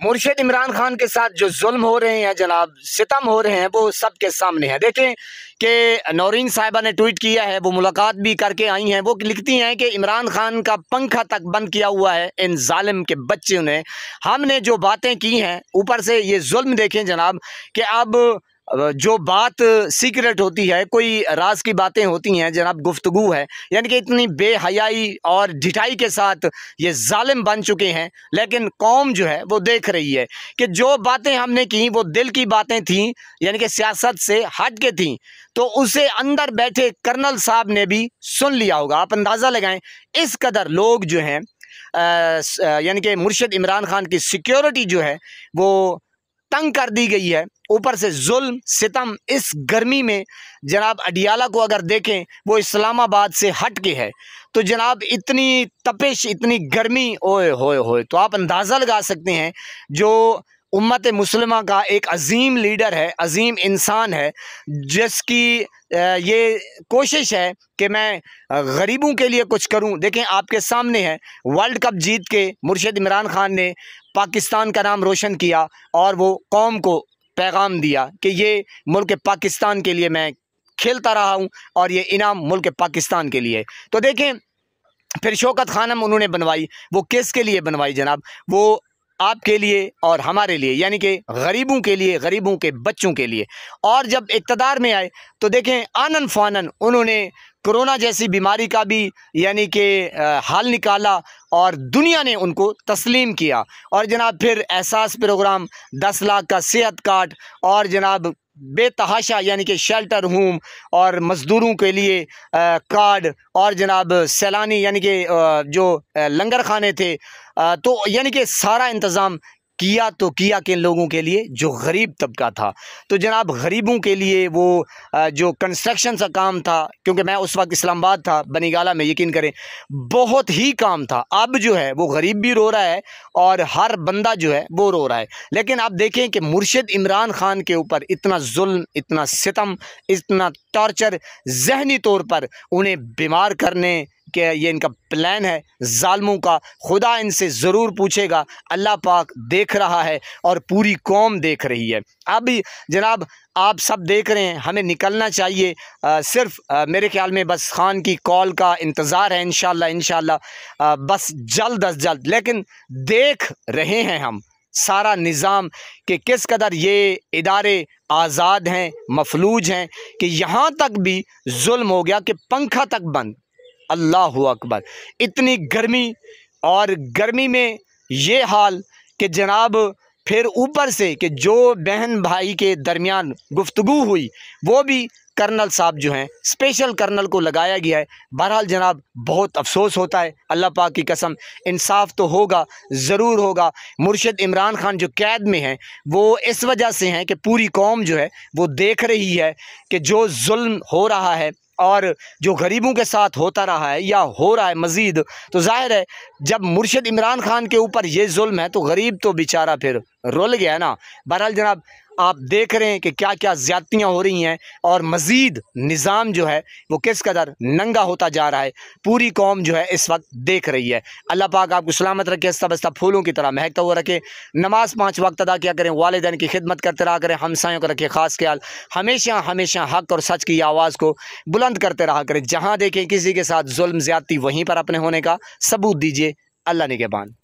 मुर्शिद इमरान खान के साथ जो जुल्म हो रहे हैं जनाब, सितम हो रहे हैं, वो सबके सामने है। देखें कि नौरीन साहिबा ने ट्वीट किया है, वो मुलाकात भी करके आई हैं। वो लिखती हैं कि इमरान खान का पंखा तक बंद किया हुआ है इन जालिम के बच्चों ने। हमने जो बातें की हैं, ऊपर से ये जुल्म देखें जनाब कि अब जो बात सीक्रेट होती है, कोई राज की बातें होती हैं जनाब, गुफ्तगू है, यानी कि इतनी बेहयाई और ढिठाई के साथ ये जालिम बन चुके हैं। लेकिन कौम जो है वो देख रही है कि जो बातें हमने की वो दिल की बातें थीं, यानी कि सियासत से हट के थीं, तो उसे अंदर बैठे कर्नल साहब ने भी सुन लिया होगा। आप अंदाज़ा लगाएं, इस कदर लोग जो हैं यानी कि मुर्शिद इमरान खान की सिक्योरिटी जो है वो तंग कर दी गई है। ऊपर से जुल्म सितम इस गर्मी में जनाब, अडियाला को अगर देखें वो इस्लामाबाद से हट के है, तो जनाब इतनी तपिश, इतनी गर्मी, ओए होए होए। तो आप अंदाज़ा लगा सकते हैं जो उम्मत मुस्लिमा का एक अजीम लीडर है, अजीम इंसान है, जिसकी ये कोशिश है कि मैं गरीबों के लिए कुछ करूं। देखें आपके सामने है, वर्ल्ड कप जीत के मुर्शिद इमरान खान ने पाकिस्तान का नाम रोशन किया और वो कौम को पैगाम दिया कि ये मुल्क पाकिस्तान के लिए मैं खेलता रहा हूं और ये इनाम मुल्क पाकिस्तान के लिए। तो देखें फिर शौकत खानम उन्होंने बनवाई, वो किसके लिए बनवाई जनाब? वो आपके लिए और हमारे लिए, यानी कि गरीबों के लिए, गरीबों के बच्चों के लिए। और जब इक़्तिदार में आए तो देखें आनन फानन उन्होंने कोरोना जैसी बीमारी का भी यानी कि हल निकाला और दुनिया ने उनको तस्लीम किया। और जनाब फिर एहसास प्रोग्राम, 10 लाख का सेहत कार्ड और जनाब बेतहाशा यानी कि शेल्टर होम और मज़दूरों के लिए कार्ड और जनाब सैलानी यानी कि जो लंगर खाने थे, तो यानी कि सारा इंतज़ाम किया। तो किया किन लोगों के लिए? जो गरीब तबका था। तो जनाब गरीबों के लिए वो जो कंस्ट्रक्शन का काम था, क्योंकि मैं उस वक्त इस्लामाबाद था, बनीगाला में, यकीन करें बहुत ही काम था। अब जो है वो गरीब भी रो रहा है और हर बंदा जो है वो रो रहा है। लेकिन आप देखें कि मुर्शिद इमरान खान के ऊपर इतना जुल्म, इतना सितम, इतना टॉर्चर, जहनी तौर पर उन्हें बीमार करने कि ये इनका प्लान है जालिमों का। खुदा इनसे ज़रूर पूछेगा, अल्लाह पाक देख रहा है और पूरी कौम देख रही है। अब जनाब आप सब देख रहे हैं, हमें निकलना चाहिए। सिर्फ मेरे ख्याल में बस खान की कॉल का इंतज़ार है, इंशाल्लाह बस जल्द अज जल्द। लेकिन देख रहे हैं हम सारा निज़ाम कि किस कदर ये इदारे आज़ाद हैं, मफलूज हैं, कि यहाँ तक भी जुल्म हो गया कि पंखा तक बंद। अल्लाहु अकबर। इतनी गर्मी और गर्मी में ये हाल कि जनाब फिर ऊपर से कि जो बहन भाई के दरमियान गुफ्तगू हुई वो भी कर्नल साहब जो हैं, स्पेशल कर्नल को लगाया गया है। बहरहाल जनाब बहुत अफसोस होता है, अल्लाह पाक की कसम इंसाफ तो होगा, ज़रूर होगा। मुर्शिद इमरान खान जो कैद में हैं वो इस वजह से हैं कि पूरी कौम जो है वो देख रही है कि जो जुल्म हो रहा है और जो गरीबों के साथ होता रहा है या हो रहा है मज़ीद, तो जाहिर है जब मुर्शिद इमरान खान के ऊपर ये जुल्म है तो गरीब तो बेचारा फिर रुल गया ना। बहरहाल जनाब आप देख रहे हैं कि क्या क्या ज़्यादतियाँ हो रही हैं और मज़ीद निज़ाम जो है वो किस कदर नंगा होता जा रहा है। पूरी कौम जो है इस वक्त देख रही है। अल्लाह पाक आपको सलामत रखे, हंसता बसता फूलों की तरह महकता हुआ रखे। नमाज 5 वक्त अदा किया करें, वालिदैन की खिदमत करते रहा करें, हमसायों का रखे ख़ास ख्याल। हमेशा हमेशा हक़ और सच की आवाज़ को बुलंद करते रहा करें। जहाँ देखें किसी के साथ जुल्म ज़्यादती, वहीं पर अपने होने का सबूत दीजिए। अल्लाह निगहबान।